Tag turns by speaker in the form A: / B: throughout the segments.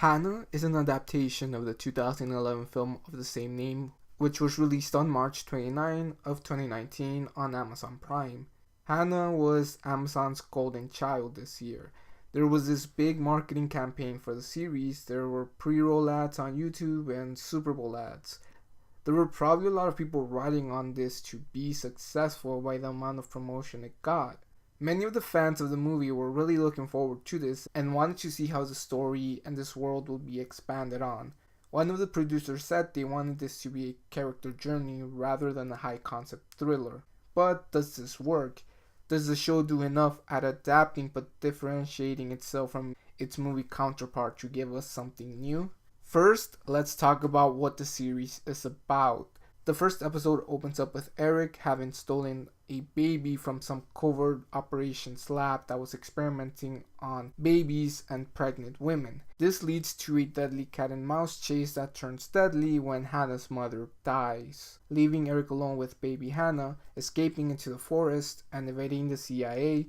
A: Hanna is an adaptation of the 2011 film of the same name, which was released on March 29 of 2019 on Amazon Prime. Hanna was Amazon's golden child this year. There was this big marketing campaign for the series. There were pre-roll ads on YouTube and Super Bowl ads. There were probably a lot of people riding on this to be successful by the amount of promotion it got. Many of the fans of the movie were really looking forward to this and wanted to see how the story and this world would be expanded on. One of the producers said they wanted this to be a character journey rather than a high concept thriller. But does this work? Does the show do enough at adapting but differentiating itself from its movie counterpart to give us something new? First, let's talk about what the series is about. The first episode opens up with Eric having stolen a baby from some covert operations lab that was experimenting on babies and pregnant women. This leads to a deadly cat and mouse chase that turns deadly when Hannah's mother dies, leaving Eric alone with baby Hanna, escaping into the forest and evading the CIA,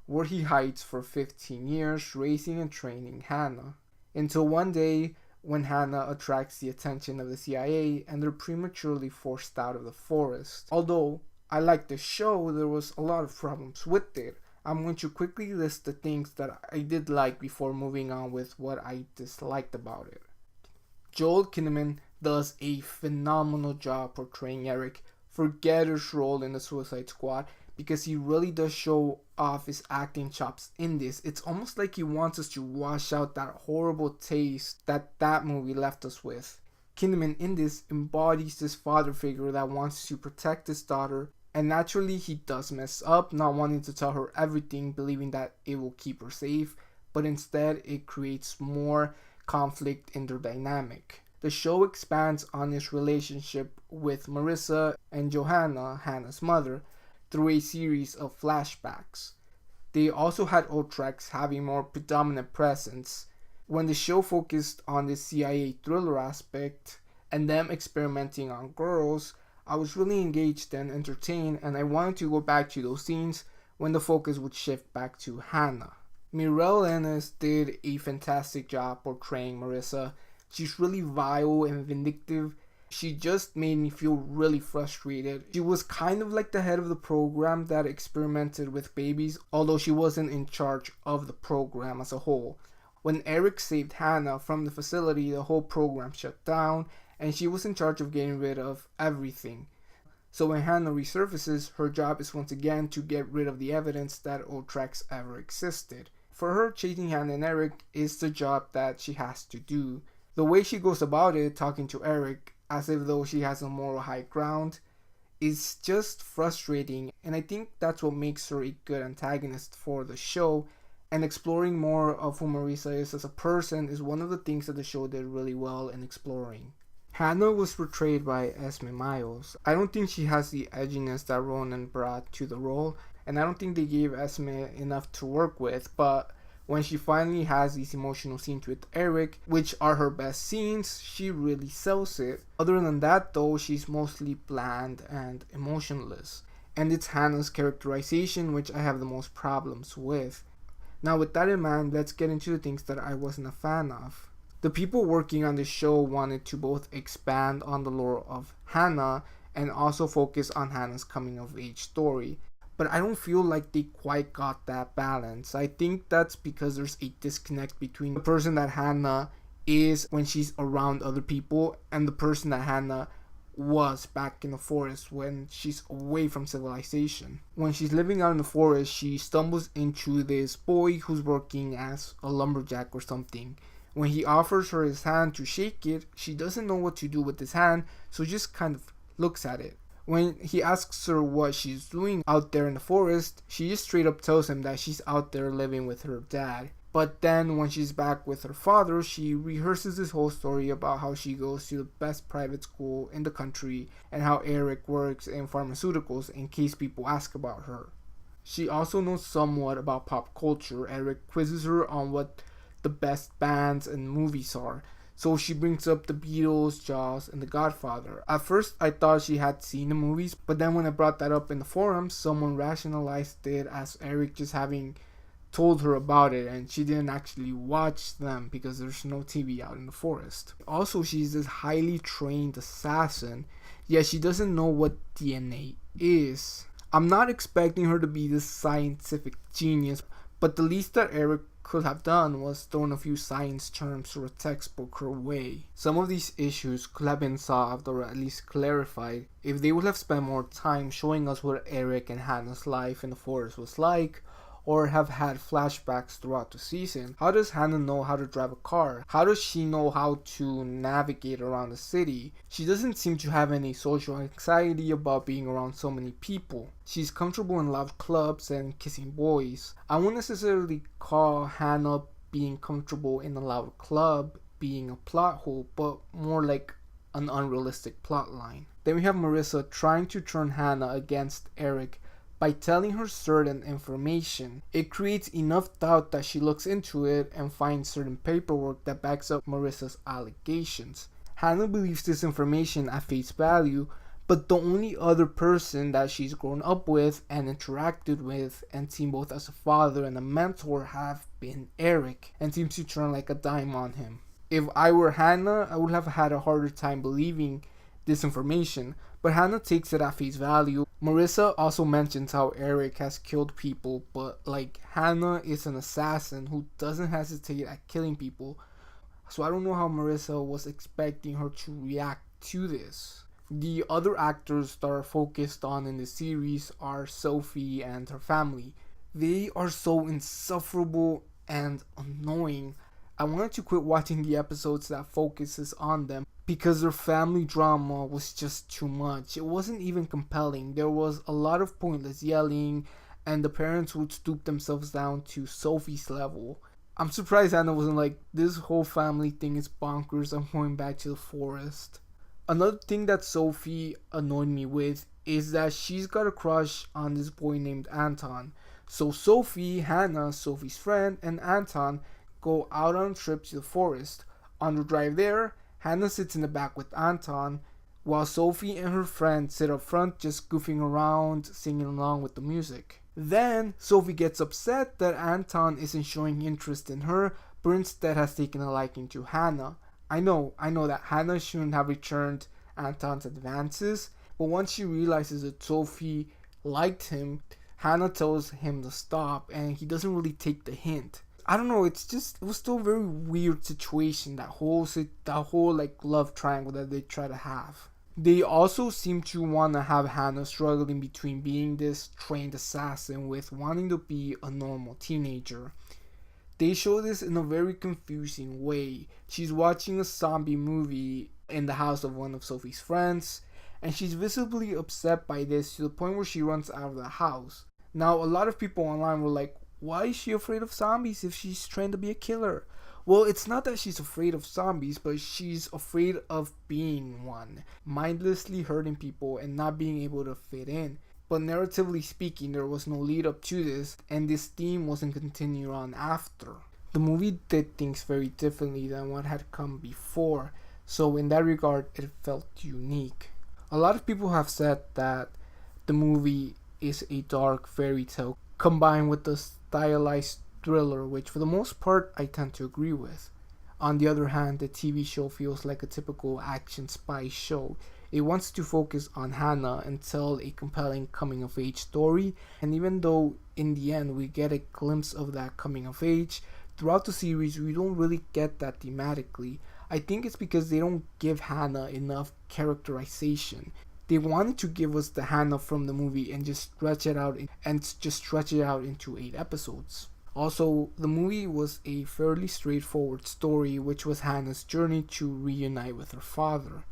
A: where he hides for 15 years, raising and training Hanna. Until one day, when Hanna attracts the attention of the CIA and they're prematurely forced out of the forest. Although I liked the show, there was a lot of problems with it. I'm going to quickly list the things that I did like before moving on with what I disliked about it. Joel Kinnaman does a phenomenal job portraying Eric. Forget his role in the Suicide Squad, because he really does show off his acting chops in this. It's almost like he wants us to wash out that horrible taste that movie left us with. Kinnaman in this embodies this father figure that wants to protect his daughter, and naturally he does mess up, not wanting to tell her everything, believing that it will keep her safe, but instead it creates more conflict in their dynamic. The show expands on his relationship with Marissa and Johanna, Hannah's mother, through a series of flashbacks. They also had Utrecht having more predominant presence. When the show focused on the CIA thriller aspect and them experimenting on girls, I was really engaged and entertained, and I wanted to go back to those scenes when the focus would shift back to Hanna. Mireille Ennis did a fantastic job portraying Marissa. She's really vile and vindictive. She just made me feel really frustrated. She was kind of like the head of the program that experimented with babies, although she wasn't in charge of the program as a whole. When Eric saved Hanna from the facility, the whole program shut down, and she was in charge of getting rid of everything. So when Hanna resurfaces, her job is once again to get rid of the evidence that Utrecht ever existed. For her, chasing Hanna and Eric is the job that she has to do. The way she goes about it, talking to Eric as if though she has a moral high ground, is just frustrating, and I think that's what makes her a good antagonist for the show, and exploring more of who Marissa is as a person is one of the things that the show did really well in exploring. Hanna was portrayed by Esme Miles. I don't think she has the edginess that Ronan brought to the role, and I don't think they gave Esme enough to work with, but when she finally has these emotional scenes with Eric, which are her best scenes, she really sells it. Other than that though, she's mostly bland and emotionless. And it's Hannah's characterization which I have the most problems with. Now with that in mind, let's get into the things that I wasn't a fan of. The people working on the show wanted to both expand on the lore of Hanna and also focus on Hannah's coming of age story. But I don't feel like they quite got that balance. I think that's because there's a disconnect between the person that Hanna is when she's around other people and the person that Hanna was back in the forest when she's away from civilization. When she's living out in the forest, she stumbles into this boy who's working as a lumberjack or something. When he offers her his hand to shake it, she doesn't know what to do with his hand, so just kind of looks at it. When he asks her what she's doing out there in the forest, she just straight up tells him that she's out there living with her dad. But then when she's back with her father, she rehearses this whole story about how she goes to the best private school in the country and how Eric works in pharmaceuticals in case people ask about her. She also knows somewhat about pop culture. Eric quizzes her on what the best bands and movies are. So she brings up the Beatles, Jaws, and The Godfather. At first, I thought she had seen the movies, but then when I brought that up in the forums, someone rationalized it as Eric just having told her about it, and she didn't actually watch them because there's no TV out in the forest. Also, she's this highly trained assassin, yet she doesn't know what DNA is. I'm not expecting her to be this scientific genius, but the least that Eric could have done was thrown a few science terms or a textbook her way. Some of these issues could have been solved or at least clarified if they would have spent more time showing us what Eric and Hannah's life in the forest was like, or have had flashbacks throughout the season. How does Hanna know how to drive a car? How does she know how to navigate around the city? She doesn't seem to have any social anxiety about being around so many people. She's comfortable in loud clubs and kissing boys. I won't necessarily call Hanna being comfortable in a loud club being a plot hole, but more like an unrealistic plot line. Then we have Marissa trying to turn Hanna against Eric by telling her certain information. It creates enough doubt that she looks into it and finds certain paperwork that backs up Marissa's allegations. Hanna believes this information at face value, but the only other person that she's grown up with and interacted with and seen both as a father and a mentor have been Eric, and seems to turn like a dime on him. If I were Hanna, I would have had a harder time believing this information, but Hanna takes it at face value. Marissa also mentions how Eric has killed people, but like Hanna is an assassin who doesn't hesitate at killing people, so I don't know how Marissa was expecting her to react to this. The other actors that are focused on in the series are Sophie and her family. They are so insufferable and annoying. I wanted to quit watching the episodes that focuses on them because their family drama was just too much. It wasn't even compelling. There was a lot of pointless yelling, and the parents would stoop themselves down to Sophie's level. I'm surprised Anna wasn't like, this whole family thing is bonkers, I'm going back to the forest. Another thing that Sophie annoyed me with is that she's got a crush on this boy named Anton. So Sophie, Hanna, Sophie's friend, and Anton go out on a trip to the forest. On the drive there, Hanna sits in the back with Anton, while Sophie and her friend sit up front just goofing around, singing along with the music. Then, Sophie gets upset that Anton isn't showing interest in her, but instead has taken a liking to Hanna. I know that Hanna shouldn't have returned Anton's advances, but once she realizes that Sophie liked him, Hanna tells him to stop, and he doesn't really take the hint. I don't know, it was still a very weird situation, that whole like love triangle that they try to have. They also seem to want to have Hanna struggling between being this trained assassin with wanting to be a normal teenager. They show this in a very confusing way. She's watching a zombie movie in the house of one of Sophie's friends, and she's visibly upset by this to the point where she runs out of the house. Now, a lot of people online were like, why is she afraid of zombies if she's trained to be a killer? Well, it's not that she's afraid of zombies, but she's afraid of being one, mindlessly hurting people and not being able to fit in. But narratively speaking, there was no lead up to this, and this theme wasn't continued on after. The movie did things very differently than what had come before, so in that regard, it felt unique. A lot of people have said that the movie is a dark fairy tale combined with a stylized thriller, which for the most part I tend to agree with. On the other hand, the TV show feels like a typical action spy show. It wants to focus on Hanna and tell a compelling coming of age story, and even though in the end we get a glimpse of that coming of age, throughout the series we don't really get that thematically. I think it's because they don't give Hanna enough characterization. They wanted to give us the Hanna from the movie and just stretch it out into 8 episodes. Also, the movie was a fairly straightforward story, which was Hanna's journey to reunite with her father.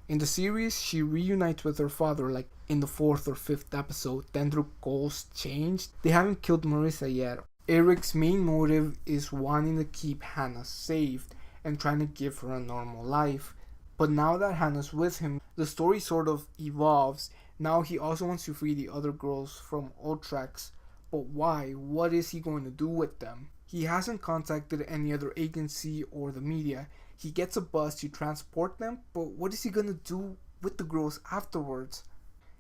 A: In the series, she reunites with her father like in the 4th or 5th episode, then their goals changed. They haven't killed Marissa yet. Eric's main motive is wanting to keep Hanna safe and trying to give her a normal life. But now that Hanna's with him, the story sort of evolves. Now he also wants to free the other girls from Ultrax. But why? What is he going to do with them? He hasn't contacted any other agency or the media. He gets a bus to transport them, but what is he going to do with the girls afterwards?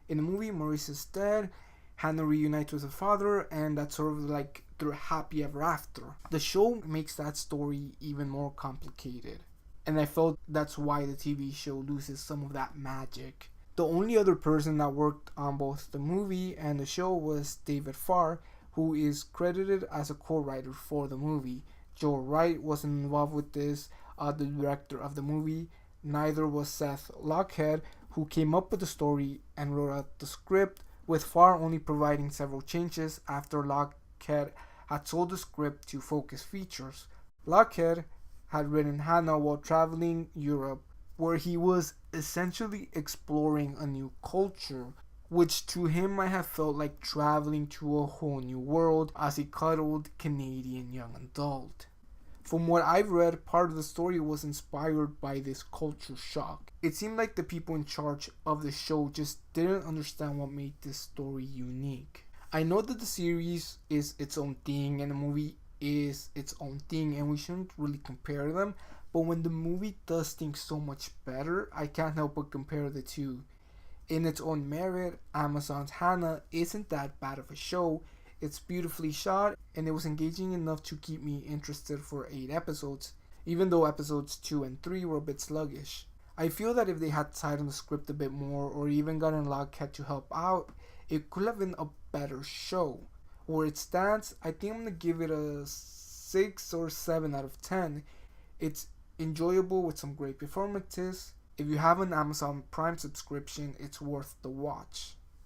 A: In the movie, Maurice is dead, Hanna reunites with her father, and that's sort of like their happy ever after. The show makes that story even more complicated, and I felt that's why the TV show loses some of that magic. The only other person that worked on both the movie and the show was David Farr, who is credited as a co-writer for the movie. Joe Wright wasn't involved with this, the director of the movie. Neither was Seth Lockhead, who came up with the story and wrote out the script, with Farr only providing several changes after Lockhead had sold the script to Focus Features. Lockhead had written Hanna while traveling Europe, where he was essentially exploring a new culture, which to him might have felt like traveling to a whole new world as a cuddled Canadian young adult. From what I've read, part of the story was inspired by this culture shock. It seemed like the people in charge of the show just didn't understand what made this story unique. I know that the series is its own thing and the movie is its own thing, and we shouldn't really compare them, but when the movie does things so much better, I can't help but compare the two. In its own merit, Amazon's Hanna isn't that bad of a show. It's beautifully shot, and it was engaging enough to keep me interested for 8 episodes, even though episodes 2 and 3 were a bit sluggish. I feel that if they had tightened the script a bit more, or even gotten Lockhead to help out, it could have been a better show. Where it stands, I think I'm going to give it a 6 or 7 out of 10. It's enjoyable with some great performances. If you have an Amazon Prime subscription, it's worth the watch.